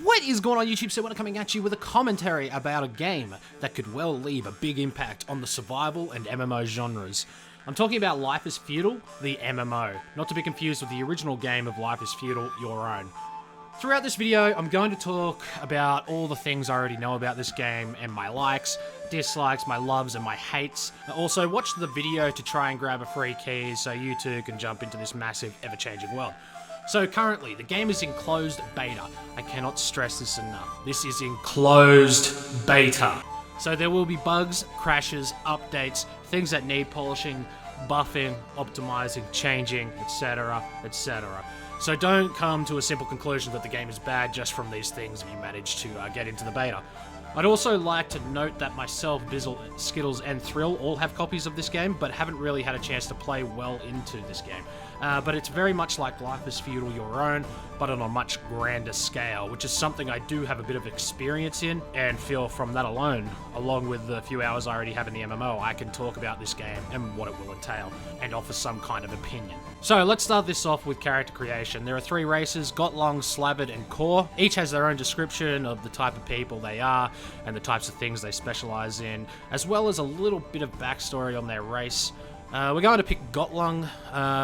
What is going on YouTube? So we're coming at you with a commentary about a game that could well leave a big impact on the survival and MMO genres. I'm talking about Life is Feudal, the MMO, not to be confused with the original game of Life is Feudal, Your Own. Throughout this video, I'm going to talk about all the things I already know about this game and my likes, dislikes, my loves and my hates. Also, watch the video to try and grab a free key so you too can jump into this massive, ever-changing world. So currently, the game is in closed beta. I cannot stress this enough. This is in closed beta. So there will be bugs, crashes, updates, things that need polishing, buffing, optimizing, changing, etc., etc. So don't come to a simple conclusion that the game is bad just from these things if you manage to get into the beta. I'd also like to note that myself, Bizzle, Skittles, and Thrill all have copies of this game, but haven't really had a chance to play well into this game. But it's very much like Life is Feudal, Your Own, but on a much grander scale, which is something I do have a bit of experience in, and feel from that alone, along with the few hours I already have in the MMO, I can talk about this game and what it will entail, and offer some kind of opinion. So let's start this off with character creation. There are three races, Gotlong, Slabbard, and Core. Each has their own description of the type of people they are, and the types of things they specialize in, as well as a little bit of backstory on their race. We're going to pick Gotlong.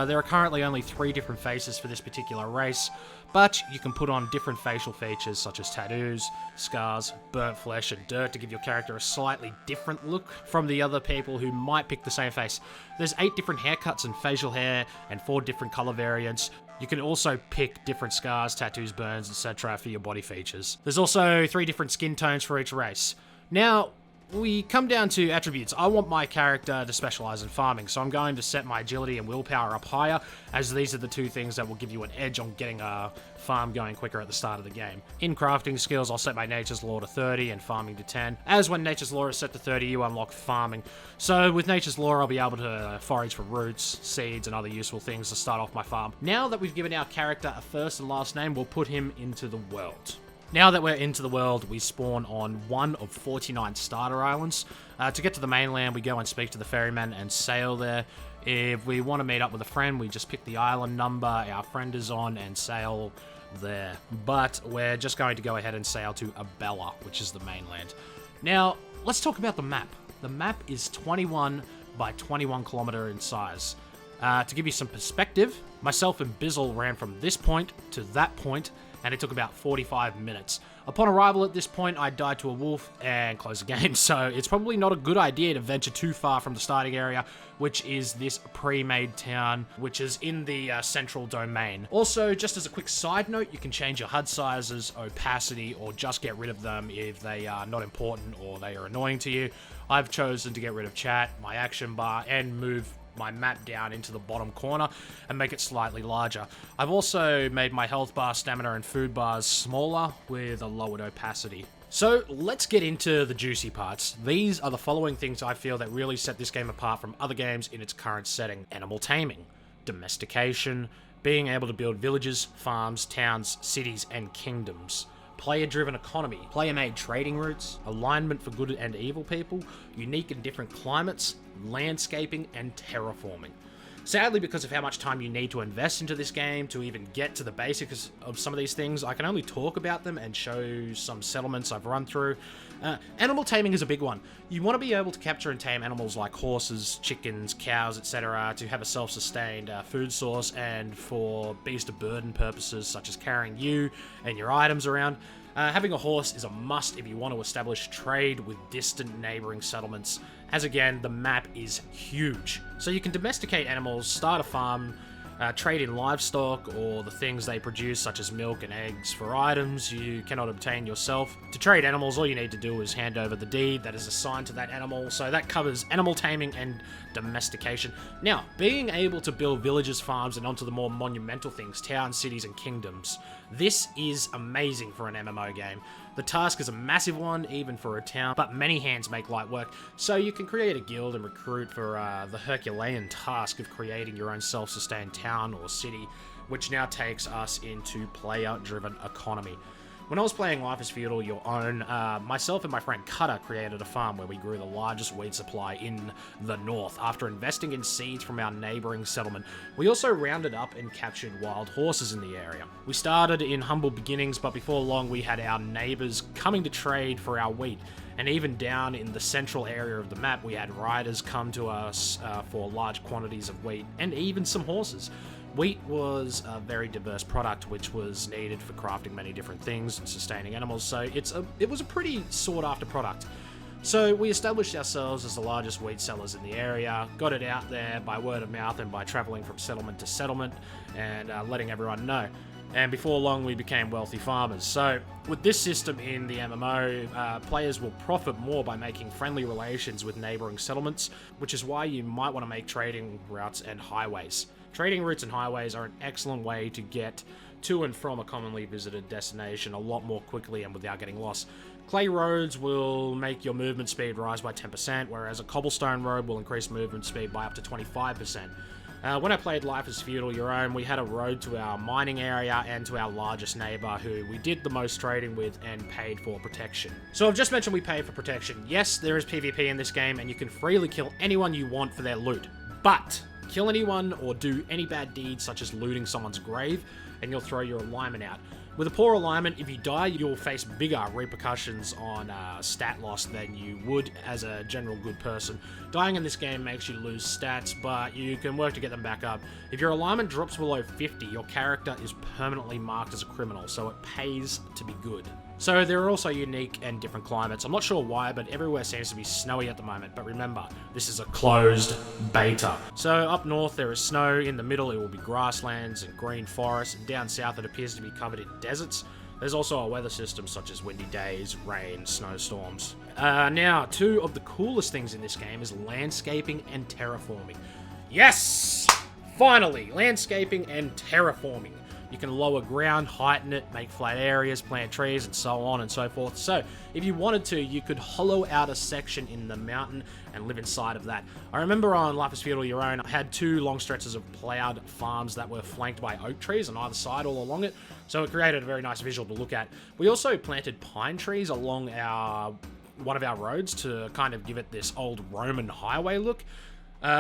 There are currently only 3 different faces for this particular race, but you can put on different facial features such as tattoos, scars, burnt flesh, and dirt to give your character a slightly different look from the other people who might pick the same face. There's 8 different haircuts and facial hair, and 4 different color variants. You can also pick different scars, tattoos, burns, etc. for your body features. There's also 3 different skin tones for each race. Now, we come down to attributes. I want my character to specialize in farming, so I'm going to set my agility and willpower up higher, as these are the 2 things that will give you an edge on getting a farm going quicker at the start of the game. In crafting skills, I'll set my Nature's Law to 30 and farming to 10, as when Nature's Law is set to 30, you unlock farming. So with Nature's Law, I'll be able to forage for roots, seeds, and other useful things to start off my farm. Now that we've given our character a first and last name, we'll put him into the world. Now that we're into the world, we spawn on one of 49 starter islands. To get to the mainland, we go and speak to the ferryman and sail there. If we want to meet up with a friend, we just pick the island number our friend is on and sail there. But we're just going to go ahead and sail to Abella, which is the mainland. Now, let's talk about the map. The map is 21 by 21 kilometer in size. To give you some perspective, myself and Bizzle ran from this point to that point, and it took about 45 minutes. Upon arrival at this point, I died to a wolf and closed the game, so it's probably not a good idea to venture too far from the starting area, which is this pre-made town, which is in the central domain. Also, just as a quick side note, you can change your HUD sizes, opacity, or just get rid of them if they are not important or they are annoying to you. I've chosen to get rid of chat, my action bar, and move my map down into the bottom corner and make it slightly larger. I've also made my health bar, stamina, and food bars smaller with a lowered opacity. So let's get into the juicy parts. These are the following things I feel that really set this game apart from other games in its current setting. Animal taming, domestication, being able to build villages, farms, towns, cities, and kingdoms. Player-driven economy, player-made trading routes, alignment for good and evil people, unique and different climates, landscaping, and terraforming. Sadly, because of how much time you need to invest into this game to even get to the basics of some of these things, I can only talk about them and show some settlements I've run through. Animal taming is a big one. You want to be able to capture and tame animals like horses, chickens, cows, etc. to have a self-sustained food source, and for beast of burden purposes such as carrying you and your items around. Having a horse is a must if you want to establish trade with distant neighboring settlements, as again, the map is huge. So you can domesticate animals, start a farm, trade in livestock or the things they produce such as milk and eggs for items you cannot obtain yourself. To trade animals, all you need to do is hand over the deed that is assigned to that animal, so that covers animal taming and domestication. Now, being able to build villages, farms, and onto the more monumental things, towns, cities, and kingdoms. This is amazing for an MMO game. The task is a massive one, even for a town, but many hands make light work, so you can create a guild and recruit for the Herculean task of creating your own self-sustained town or city, which now takes us into player-driven economy. When I was playing Life is Feudal Your Own, myself and my friend Cutter created a farm where we grew the largest wheat supply in the north. After investing in seeds from our neighbouring settlement, we also rounded up and captured wild horses in the area. We started in humble beginnings, but before long we had our neighbours coming to trade for our wheat. And even down in the central area of the map, we had riders come to us for large quantities of wheat and even some horses. Wheat was a very diverse product which was needed for crafting many different things and sustaining animals, so it was a pretty sought after product. So we established ourselves as the largest wheat sellers in the area, got it out there by word of mouth and by travelling from settlement to settlement and letting everyone know. And before long we became wealthy farmers. So with this system in the MMO, players will profit more by making friendly relations with neighbouring settlements, which is why you might want to make trading routes and highways. Trading routes and highways are an excellent way to get to and from a commonly visited destination a lot more quickly and without getting lost. Clay roads will make your movement speed rise by 10%, whereas a cobblestone road will increase movement speed by up to 25%. When I played Life is Feudal Your Own, we had a road to our mining area and to our largest neighbour who we did the most trading with and paid for protection. So I've just mentioned we pay for protection. Yes, there is PvP in this game and you can freely kill anyone you want for their loot, but kill anyone or do any bad deeds such as looting someone's grave and you'll throw your alignment out. With a poor alignment, if you die, you'll face bigger repercussions on stat loss than you would as a general good person. Dying in this game makes you lose stats, but you can work to get them back up. If your alignment drops below 50, your character is permanently marked as a criminal, so it pays to be good. So there are also unique and different climates. I'm not sure why, but everywhere seems to be snowy at the moment. But remember, this is a closed beta. So up north there is snow, in the middle it will be grasslands and green forests, and down south it appears to be covered in deserts. There's also a weather system such as windy days, rain, snowstorms. Now, two of the coolest things in this game is landscaping and terraforming. Yes! Finally, landscaping and terraforming. You can lower ground, heighten it, make flat areas, plant trees, and so on and so forth. So, if you wanted to, you could hollow out a section in the mountain and live inside of that. I remember on Life is Feudal Your Own, I had two long stretches of ploughed farms that were flanked by oak trees on either side all along it, so it created a very nice visual to look at. We also planted pine trees along one of our roads to kind of give it this old Roman highway look.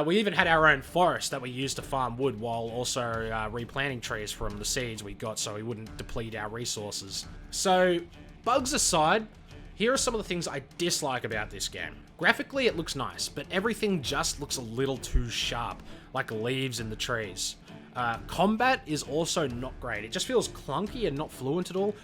We even had our own forest that we used to farm wood while also replanting trees from the seeds we got so we wouldn't deplete our resources. So, bugs aside, here are some of the things I dislike about this game. Graphically it looks nice, but everything just looks a little too sharp, like leaves in the trees. Combat is also not great. It just feels clunky and not fluent at all,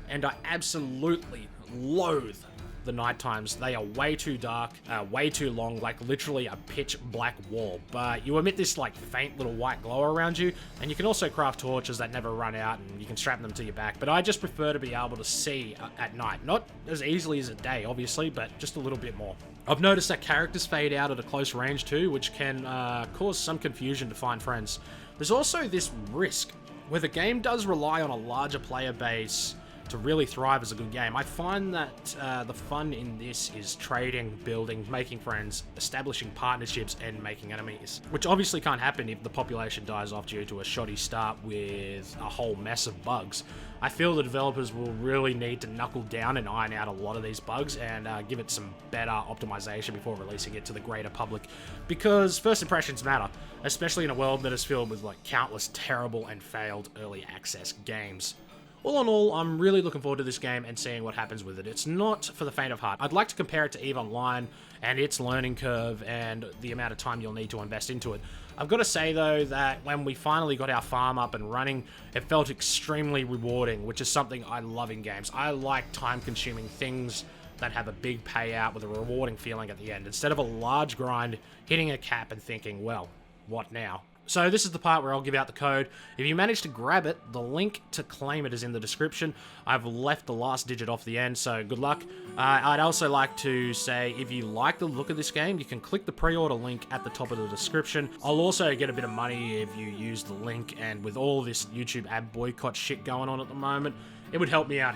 and I absolutely loathe the night times. They are way too dark, way too long, like literally a pitch black wall, but you emit this like faint little white glow around you, and you can also craft torches that never run out and you can strap them to your back, but I just prefer to be able to see at night. Not as easily as at day, obviously, but just a little bit more. I've noticed that characters fade out at a close range too, which can cause some confusion to find friends. There's also this risk, where the game does rely on a larger player base to really thrive as a good game. I find that the fun in this is trading, building, making friends, establishing partnerships, and making enemies, which obviously can't happen if the population dies off due to a shoddy start with a whole mess of bugs. I feel the developers will really need to knuckle down and iron out a lot of these bugs and give it some better optimization before releasing it to the greater public, because first impressions matter, especially in a world that is filled with like countless terrible and failed early access games. All in all, I'm really looking forward to this game and seeing what happens with it. It's not for the faint of heart. I'd like to compare it to EVE Online and its learning curve and the amount of time you'll need to invest into it. I've got to say though that when we finally got our farm up and running, it felt extremely rewarding, which is something I love in games. I like time-consuming things that have a big payout with a rewarding feeling at the end, instead of a large grind, hitting a cap and thinking, well, what now? So this is the part where I'll give out the code. If you manage to grab it, the link to claim it is in the description. I've left the last digit off the end, so good luck. I'd also like to say, if you like the look of this game, you can click the pre-order link at the top of the description. I'll also get a bit of money if you use the link, and with all this YouTube ad boycott shit going on at the moment, it would help me out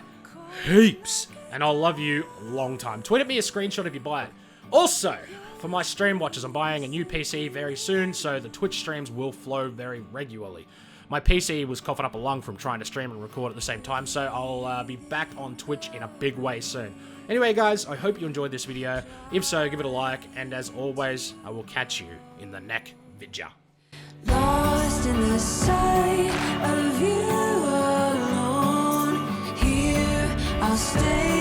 heaps. And I'll love you long time. Tweet at me a screenshot if you buy it. Also, for my stream watchers, I'm buying a new PC very soon, so the Twitch streams will flow very regularly. My PC was coughing up a lung from trying to stream and record at the same time, so I'll be back on Twitch in a big way soon. Anyway, guys, I hope you enjoyed this video. If so, give it a like, and as always, I will catch you in the next video. Lost in the sight of you alone. Here I'll stay.